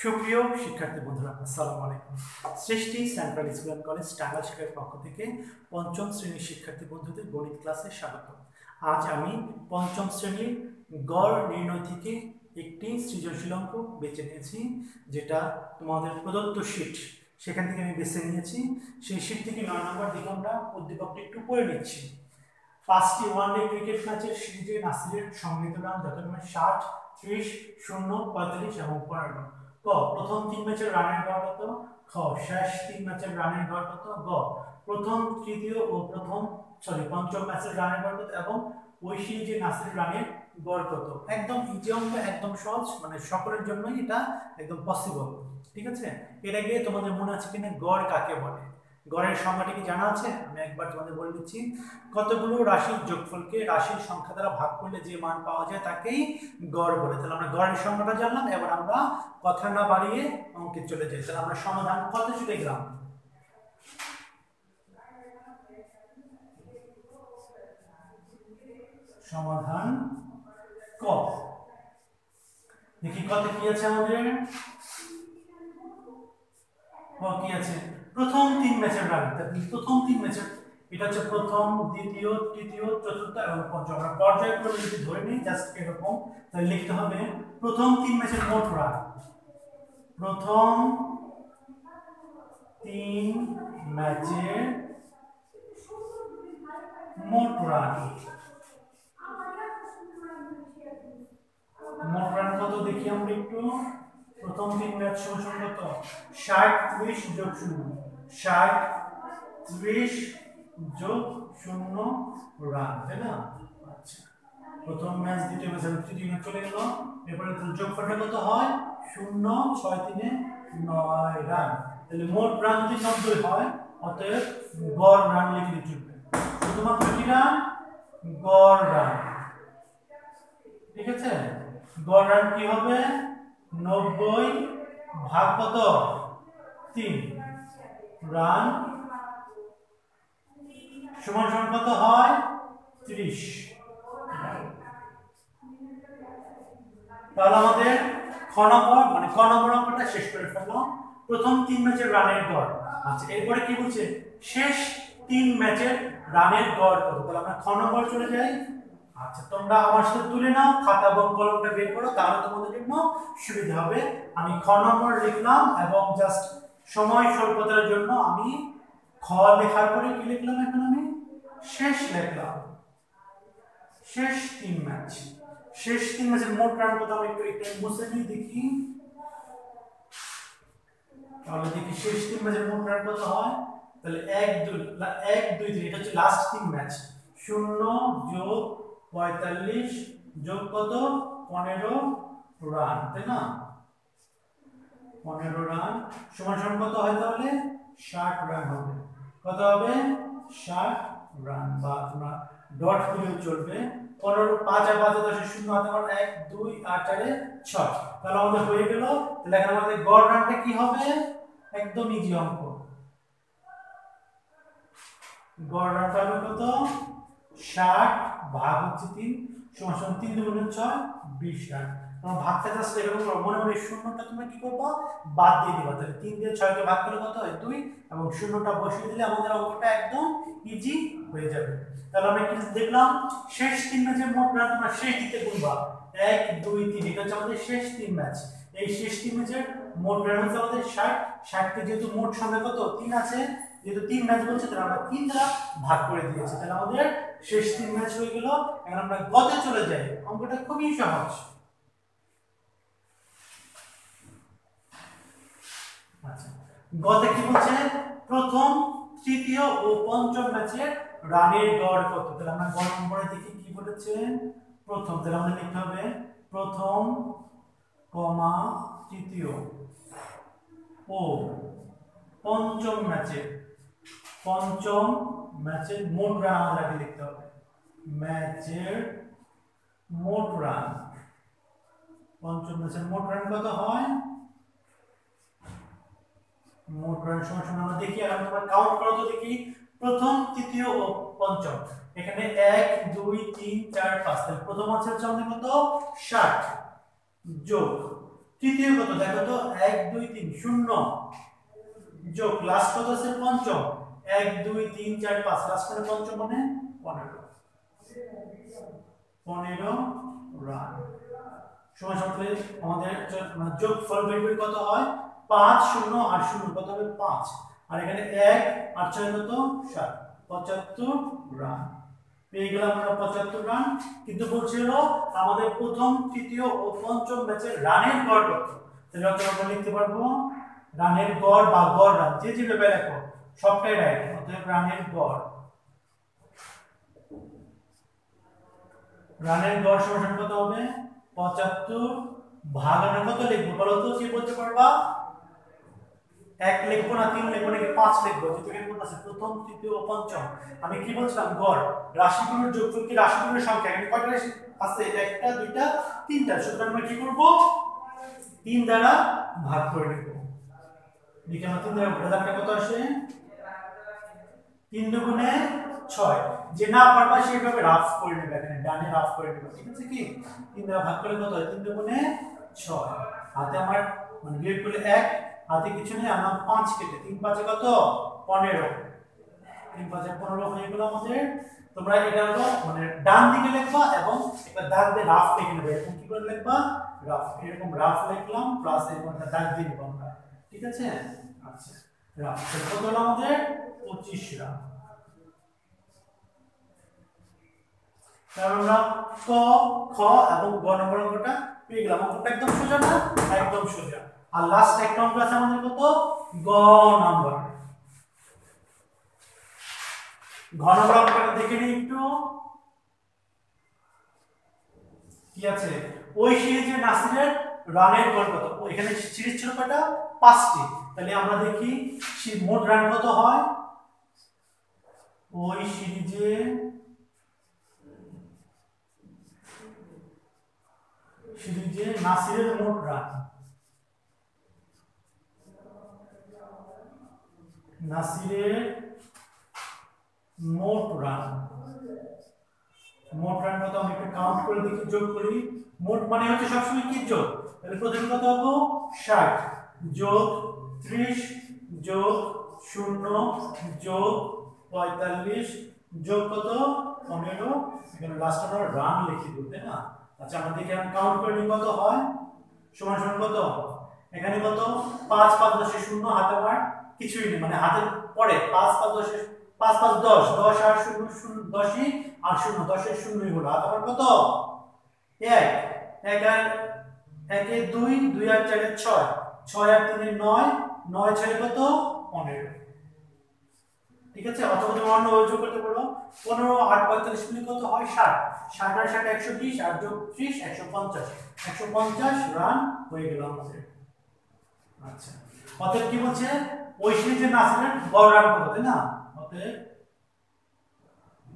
সুপ্রিয় শিক্ষার্থী বন্ধুরা, আসসালামু আলাইকুম। সৃষ্টি central school and college Tangail শাখার পক্ষ থেকে পঞ্চম শ্রেণীর শিক্ষার্থী বন্ধুদের গণিত ক্লাসে স্বাগত। আজ আমি পঞ্চম শ্রেণীর গড় নির্ণয় থেকে একটি সৃজনশীল অঙ্ক বেছে নিয়েছি, যেটা তোমাদের প্রদত্ত শীট, সেখান থেকে আমি বেছে নিয়েছি। সেই শীট থেকে 9 নম্বর দিকে আমরা উদ্দীপকটি একটু পড়ে নিচ্ছি। 5টি ওয়ানডে ক্রিকেট ম্যাচের সিরিজে নাসিরের সম্মিলিত রান যথাক্রমে 60, 30, 0, 45 এবং 15। ক প্রথম 3 ম্যাচের রানের গড় কত? খ শেষ 3 ম্যাচের রানের গড় কত? গ প্রথম, তৃতীয় ও পঞ্চম ম্যাচের রানের গড় কত এবং ওই সিরিজে নাসিরের রানের গড় কত? একদম ইজি অঙ্ক, একদম সহজ, মানে সকলের জন্যই এটা একদম পসিবল। ঠিক আছে, এর আগে তোমাদের মনে আছে কিনা গড় কাকে বলে? গড়ের সংজ্ঞাটি কি জানা আছে? আমি একবার তোমাদের বলে দিচ্ছি। কতগুলো রাশির যোগফলকে রাশির সংখ্যা দ্বারা ভাগ করলে যে মান পাওয়া যায় তাকেই গড় বলে। তাহলে আমরা গড়ের সংজ্ঞাটা জানলাম, এবার আমরা কথা না বাড়িয়ে অঙ্কে চলে যাই। তাহলে আমরা সমাধান কত চলে গেলাম? সমাধান ক। দেখি কত কি আছে আমাদের। কি আছে? প্রথম 3 ম্যাচের রান। প্রথম 3 ম্যাচের, এটা হচ্ছে প্রথম, দ্বিতীয়, তৃতীয়, চতুর্থ এবং পঞ্চম। আমরা পর্যায়ক্রমে যদি ধরে নিই জাস্ট এরকম, তাহলে লিখতে হবে প্রথম 3 ম্যাচের মোট রান। প্রথম 3 ম্যাচের মোট রান। মোট রান কত দেখি আমরা একটু। প্রথম 3 ম্যাচ সমান কত? 60, 30 যোগ 0, 60, 30 যোগ 0 রান, তাই না? আচ্ছা, প্রথম ম্যাচ, দ্বিতীয় ম্যাচ এবং তৃতীয় ম্যাচ চলে গেল। এরপরে যোগফলটা কত হয়? 0, 6 3 9 রান। তাহলে মোট রান যদি 90 হয়, অতএব গড় রান লিখলে চলবে। শুধুমাত্র কি রান? গড় রান। ঠিক আছে, গড় রান কি হবে? 90 ভাগ কত? 3 রান সমান সমান কত হয়? 30। তাহলে আমাদের খ নম্বর মানে ক নম্বর অঙ্কটা শেষ করে ফেললাম। প্রথম 3 ম্যাচের রানের গড়। আচ্ছা, এরপরে কি বলছে? শেষ 3 ম্যাচের রানের গড় কত? তাহলে আমরা খ নম্বর চলে যাই। আচ্ছা, তোমরা আমার সাথে তুলে নাও, খাতা এবং কলমটা বের করো, তাহলে তোমাদের জন্য সুবিধা হবে। আমি খ নম্বর লিখলাম এবং জাস্ট সময় স্বল্পতার জন্য আমি খ লেখার পরে কি লিখলাম? এখন আমি শেষ লিখলাম। শেষ 3 ম্যাচ। শেষ 3 ম্যাচের মোট রান কত? আমি একটু মুছে নিই দেখি। তাহলে দেখি শেষ 3 ম্যাচের মোট রান কত হয়। তাহলে 1 2 3, এটা হচ্ছে লাস্ট 3 ম্যাচ। 0 যোগ 45 যোগ কত? 15 রান, তাই না? 15 রান সমান সমান কত হয়? তাহলে 60 রান হবে। কত হবে? 60 রান। বা তোমরা ডট দিলেও চলবে। 15 5 আর 5 10 0 হাতে আমার 1 2 আর 4 6। তাহলে আমাদের হয়ে গেল। তাহলে এখানে আমাদের গড় রানটা কি হবে? একদম ইজি অঙ্ক। গড় রানটা হবে কত? 60 ভাগ হচ্ছে 3 সমান সমান 3 2 6 20 রান। তোমরা ভাগটা জাস্ট এরকম করো, মনে মনে শূন্যটা তোমরা কি করবা? বাদ দিয়ে দিবা। তাহলে 3 দিয়ে 6 কে ভাগ করলে কত হয়? 2 এবং শূন্যটা বসিয়ে দিলে আমাদের অঙ্কটা একদম ইজি হয়ে যাবে। তাহলে আমরা কি দেখলাম? শেষ 3 ম্যাচের মোট রান তোমরা শেষ দিতে গুনবা। 1 2 3, এটা হচ্ছে আমাদের শেষ 3 ম্যাচ। এই শেষ 3 ম্যাচের মোট রান হচ্ছে আমাদের 60। 60 কে যেহেতু মোট সংখ্যা কত? 3 আছে, যেহেতু 3 ম্যাচ বলছে, তাহলে আমরা 3 দ্বারা ভাগ করে দিয়েছি। তাহলে আমাদের শেষ 3 ম্যাচ হয়ে গেল। এখন আমরা গতে চলে যাই। অঙ্কটা খুবই সহজ। আচ্ছা, গতে কি বলছে? প্রথম, তৃতীয় ও পঞ্চম ম্যাচের রানের গড় কত? তাহলে আমরা গ নম্বরে দেখি কি বলেছে। প্রথম, তাহলে আমাদের লিখতে হবে প্রথম, কমা তৃতীয় ও পঞ্চম ম্যাচের মোট রান আমাদের আগে লিখতে হবে। ম্যাচের মোট রান। পঞ্চম ম্যাচের মোট রান কত হয়? মোট রান সমান সমান আমরা দেখি, আর আমরা কাউন্ট করো তো দেখি। প্রথম, তৃতীয় ও পঞ্চম, এখানে 1 2 3 4 5। তাহলে প্রথম আছে হচ্ছে আমাদের কত? 60 যোগ তৃতীয় কত দেখো তো 1 2 3 0 যোগ লাস্ট কত আছে পঞ্চম 1 2 3 4 5 লাস্ট মানে পঞ্চম মানে 15 রান সমান সমান আমাদের যোগ ফল বের করে কত হয় 5 0 আর 0 কত হবে 5 আর এখানে 1 আর 6 কত 7 75 রান পেয়ে গেলাম আমরা 75 রান কিন্তু বলছিল আমাদের প্রথম তৃতীয় ও পঞ্চম ম্যাচের রানের গড় কত তাহলে আমরা লিখতে পারবো রানের গড় বা গড় রান যে যেভাবে লেখো সবটাই রাইট অতএব রানের গড় সমান কত হবে 75 ভাগ আমরা কত লিখবো বলো তো কি বলতে পারবা 1 লিখবো না 3 লিখবো নাকি 5 লিখবো যেহেতু এখানে বলতেছে প্রথম তৃতীয় ও পঞ্চম আমি কি বলছিলাম গড় রাশিগুলোর যোগফল কি রাশিগুলোর সংখ্যা এখানে কয়টা রাশি আছে একটা দুইটা তিনটা সুতরাং আমরা কি করব 3 দ্বারা ভাগ করে নেব লিখে আমরা 3 দ্বারা রেজাল্টটা কত আসে 3 দুগুণে 6 যে না পারবা সেইভাবে রাফ করে নেবে এখানে ডানে রাফ করে নেবে ঠিক আছে কি 3 দ্বারা ভাগ করলে কত হয় 3 দুগুণে 6 হাতে আমার মানে বিয়োগ করলে 1 হাতে কিছু নেই আমরা 5 কেটে 3 5 এ কত 15 3 5 এ 15 হয়ে গেল আমাদের তোমরা এটা হলো মানে ডান দিকে লিখবা এবং একটা দাগ দিয়ে রাফ লিখে নেবে এরকম কি করে লিখবা রাফ এরকম রাফ লিখলাম প্লাস এরকম একটা দাগ দিয়ে নিব আমরা ঠিক আছে আচ্ছা রাফ কত হলো আমাদের 25 রান তাহলে আমরা ক খ এবং গ নম্বর অঙ্কটা পেয়ে গেলাম অঙ্কটা একদম সোজা না একদম সোজা আর লাস্ট একটা অঙ্ক আছে আমাদের কত গ নাম্বার ঘ নম্বর অঙ্কটা দেখে নিই একটু কি আছে ওই সিরিজে নাসিরের রানের গড় কত এখানে সিরিজ ছিল কয়টা 5টি তাহলে আমরা দেখি মোট রান কত হয় ওই সিরিজে নাসিরের মোট রান কত আমি একটু কাউন্ট করে দেখি যোগ করি মোট মানে হচ্ছে সবসময় কি যোগ তাহলে প্রথমে কত হবে 60 যোগ 30 যোগ 0 যোগ 45 যোগ কত 15 এখানে লাস্ট আমরা রান লিখি দিই তাই না আচ্ছা আমরা দেখি আমি কাউন্ট করে নিই কত হয় সমান সমান কত এখানে কত 5 5 10 0 হাতে আমার কিছুই নেই মানে হাতের পরে 5 5 10 5 5 10 10 আর 0 0 10 আর 0 10 এর 0 হলো আর কত 1 1 আর 1 এ 2 2 আর 4 এ 6 6 আর 3 এ 9 9 6 কত 15 ঠিক আছে অথবা তুমি অন্য যোগ করতে পারো 15 8 45 মিনিট কত হয় 60 60 আর 60 120 আর যোগ 30 150 রান হয়ে গেল আমাদের আচ্ছা অতএব কি বলছে ওই সিরিজে নাসিরের গড় রান কত তাই না অতএব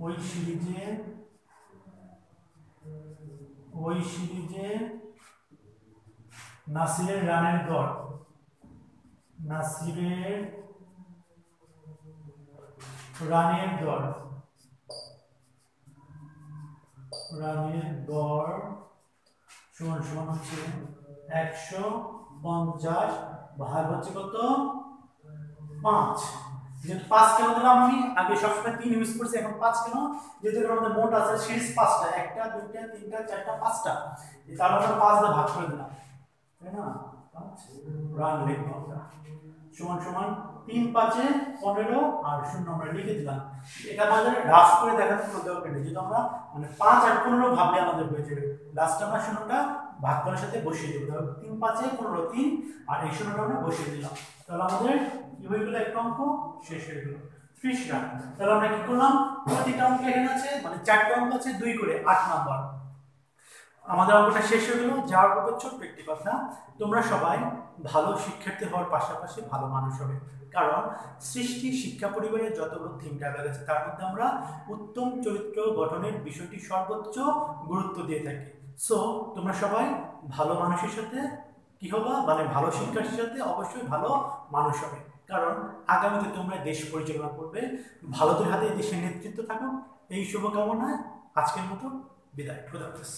ওই সিরিজে নাসিরের রানের গড় সমান সমান হচ্ছে 150 ভাগ হচ্ছে কত 5 যেহেতু 5 কেন দিলাম আমি আগে সবসময় 3 ইউজ করছি এখন 5 কেন যেহেতু আমাদের মোট আছে সিরিজ 5টা একটা দুইটা তিনটা চারটা 5টা তাহলে আমরা 5 দিয়ে ভাগ করে দিলাম তাই না 5 রান লিখব আমরা সমান সমান 3 5 এ 15 আর 0 আমরা লিখে দিলাম এটা আমাদের রাফ করে দেখানোর কোনো দরকার নেই যেহেতু আমরা মানে 5 আর 15 ভাবলে আমাদের হয়ে যাবে লাস্ট আমরা 0টা ভাগ করার সাথে বসিয়ে দেব তাহলে 3 5 এ 15 3 আর এই 0টা আমরা বসিয়ে দিলাম তাহলে আমাদের কি হয়ে গেল একটা অঙ্ক শেষ হয়ে গেল 30 রান তাহলে আমরা কি করলাম প্রতিটা অঙ্ক এখানে আছে মানে 4টা অঙ্ক আছে 2 করে 8 নাম্বার আমাদের অঙ্কটা শেষ হয়ে গেল যাওয়ার পর ছোট্ট একটি কথা তোমরা সবাই ভালো শিক্ষার্থী হওয়ার পাশাপাশি ভালো মানুষ হবে কারণ সৃষ্টি শিক্ষা পরিবারের যতগুলো থিম ডায়লগ আছে তার মধ্যে আমরা উত্তম চরিত্র গঠনের বিষয়টি সর্বোচ্চ গুরুত্ব দিয়ে থাকি সো তোমরা সবাই ভালো মানুষের সাথে কি হবা মানে ভালো শিক্ষার্থীর সাথে অবশ্যই ভালো মানুষ হবে কারণ আগামীতে তোমরা দেশ পরিচালনা করবে ভালোদের হাতে দেশের নেতৃত্ব থাকুক এই শুভকামনায় আজকের মতো বিদায় খোদা হাফেজ